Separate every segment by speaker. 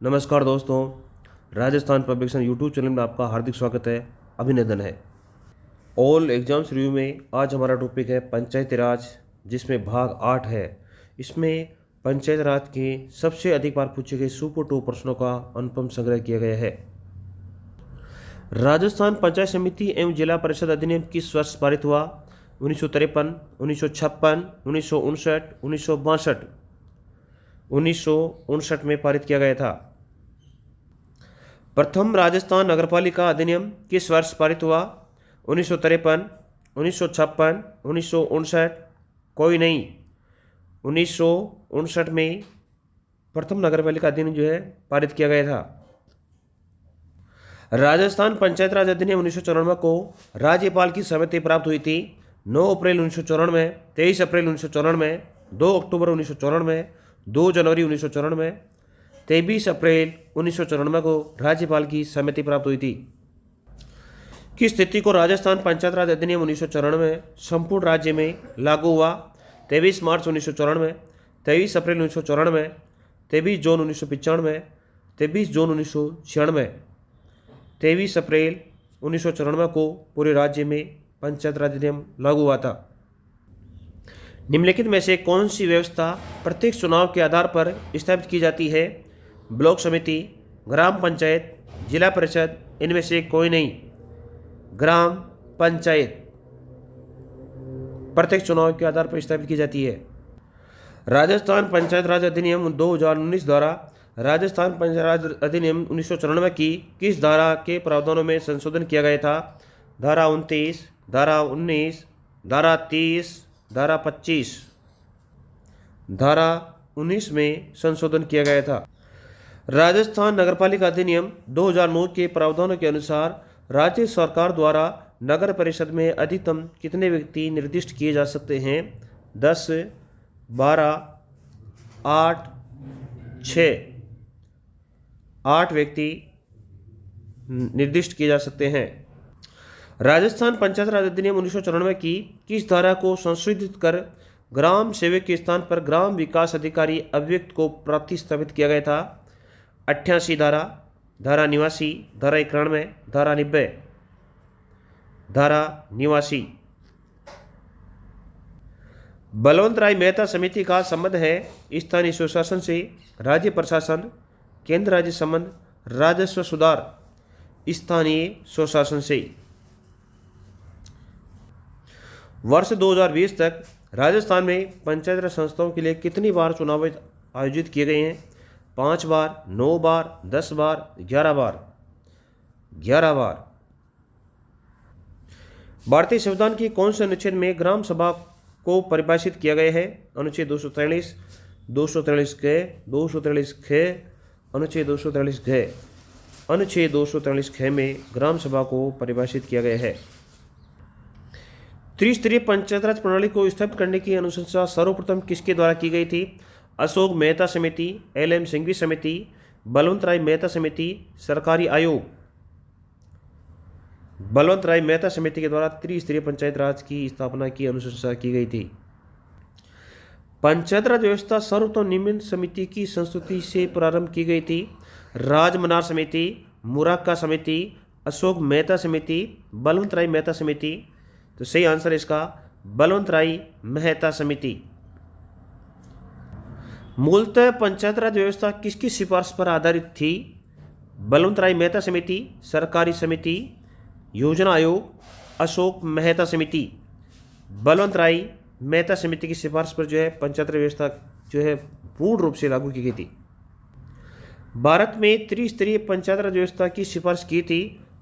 Speaker 1: नमस्कार दोस्तों, Rajasthan publication YouTube channel में आपका हार्दिक स्वागत है, अभिनंदन है। ऑल एग्जाम्स रिव्यू में आज हमारा टॉपिक है पंचायती राज, जिसमें भाग 8 है। इसमें पंचायत राज के सबसे अधिक बार पूछे गए सुपर 2 प्रश्नों का अनुपम संग्रह किया गया है। राजस्थान पंचायत समिति एवं जिला परिषद अधिनियम किस वर्ष पारित हुआ? 1953, 1956, 1959, 1962। 1959 में पारित किया गया था। प्रथम राजस्थान नगरपालिका अधिनियम किस वर्ष पारित हुआ? 1953, 1956, 1959, कोई नहीं। 1959 में प्रथम नगरपालिका अधिनियम जो है पारित किया गया था। राजस्थान पंचायत राज अधिनियम 1994 को राज्यपाल की सहमति प्राप्त हुई थी। 9 अप्रैल 1994, 23 अप्रैल 1994, 2 अक्टूबर 1994, 2 जनवरी 1994, 23 अप्रैल 1994 को राज्यपाल की सहमति प्राप्त हुई थी। किस स्थिति को राजस्थान पंचायत राज अधिनियम 1994 संपूर्ण राज्य में लागू हुआ? 23 मार्च 1994, 23 अप्रैल 1994, 23 जून 1995, 23 जून 1996। 23 अप्रैल 1994 को पूरे राज्य में पंचायत राज अधिनियम लागू हुआ था। निम्नलिखित में से कौन सी व्यवस्था प्रत्येक चुनाव के आधार पर स्थापित की जाती है? ब्लॉक समिति, ग्राम पंचायत, जिला परिषद, इनमें से कोई नहीं। ग्राम पंचायत प्रत्येक चुनाव के आधार पर स्थापित की जाती है। राजस्थान पंचायत राज अधिनियम 2019 द्वारा राजस्थान पंचायत राज अधिनियम 1994 की किस धारा के प्रावधानों में संशोधन किया गया था? धारा 29, धारा 19, धारा 30, धारा 25। धारा 19 में संशोधन किया गया था। राजस्थान नगरपालिका अधिनियम 2009 के प्रावधानों के अनुसार राज्य सरकार द्वारा नगर परिषद में अधिकतम कितने व्यक्ति निर्दिष्ट किए जा सकते हैं? 10, 12, 8, 6। 8 व्यक्ति निर्दिष्ट किए जा सकते हैं। राजस्थान पंचायत राज अधिनियम 1994 की किस धारा को संशोधित कर ग्राम सेवक के स्थान पर ग्राम विकास अधिकारी अभिव्यक्त को प्रतिस्थापित किया गया था? 88 धारा, धारा 89, धारा 91, धारा 90। धारा 89। बलवंत राय मेहता समिति का संबंध है स्थानीय स्वशासन से, राज्य प्रशासन, केंद्र राज्य संबंध, राजस्व सुधार, स्थानीय स्वशासन से। वर्ष 2020 तक राजस्थान में पंचायत राज संस्थाओं के लिए कितनी बार चुनाव आयोजित किए गए हैं? 5 बार, 9 बार, 10 बार, 11 बार। 11 बार। भारतीय संविधान की कौन से अनुच्छेद में ग्राम सभा को परिभाषित किया गया है? अनुच्छेद 243, 243 ख, 243 ख, अनुच्छेद 243 घ। अनुच्छेद 243 ख में ग्राम सभा को परिभाषित किया गया है। त्रिस्तरीय पंचायत राज प्रणाली को स्थापित करने की अनुशंसा सर्वप्रथम किसके द्वारा की गई थी? अशोक मेहता समिति, LM सिंघवी समिति, बलवंत राय मेहता समिति, सरकारी आयोग। बलवंत राय मेहता समिति के द्वारा त्रिस्तरीय पंचायत राज की स्थापना की अनुशंसा की गई थी। पंचायत राज व्यवस्था सर्वप्रथम निम्न समिति की संस्तुति से प्रारंभ की गई थी? राजमनार समिति, मुराक्का समिति, अशोक मेहता समिति, बलवंत राय मेहता समिति। तो सही आंसर है इसका बलवंत राय मेहता समिति। मूलतः पंचायत राज व्यवस्था किसकी सिफारिश पर आधारित थी? बलवंत राय मेहता समिति, सरकारी समिति, योजना आयोग, अशोक मेहता समिति। बलवंत राय मेहता समिति की सिफारिश पर जो है पंचायत राज व्यवस्था जो है पूर्ण रूप से लागू की गई थी। भारत में त्रिस्तरीय पंचायत राज व्यवस्था की सिफारिश की थी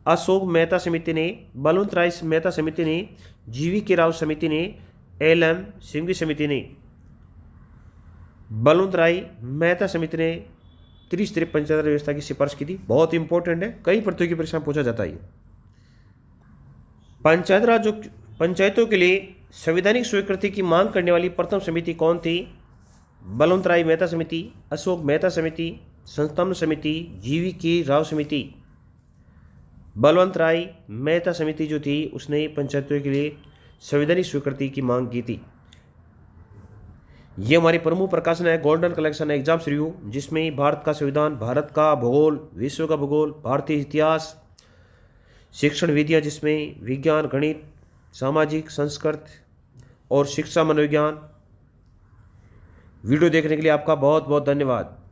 Speaker 1: अशोक मेहता समिति ने, बलवंत राय मेहता समिति ने, GV राव समिति ने, LM सिंघवी समिति ने। बलवंत राय मेहता समिति ने त्रिस्तरीय पंचायत राज व्यवस्था की सिफारिश की थी। बहुत इंपॉर्टेंट है, कई प्रतियोगी परीक्षा में पूछा जाता है। पंचायतों के लिए संवैधानिक स्वीकृति की मांग करने वाली प्रथम समिति कौन थी? बलवंत राय मेहता समिति, अशोक मेहता समिति, संतम्न समिति, GV राव समिति। बलवंत राय मेहता समिति जो थी उसने पंचायतों के लिए संवैधानिक स्वीकृति की मांग की थी। ये हमारी प्रमुख प्रकाशन है गोल्डन कलेक्शन एग्जाम्स रिव्यू, जिसमें भारत का संविधान, भारत का भूगोल, विश्व का भूगोल, भारतीय इतिहास, शिक्षण विधियाँ जिसमें विज्ञान, गणित, सामाजिक, संस्कृत और शिक्षा मनोविज्ञान। वीडियो देखने के लिए आपका बहुत बहुत धन्यवाद।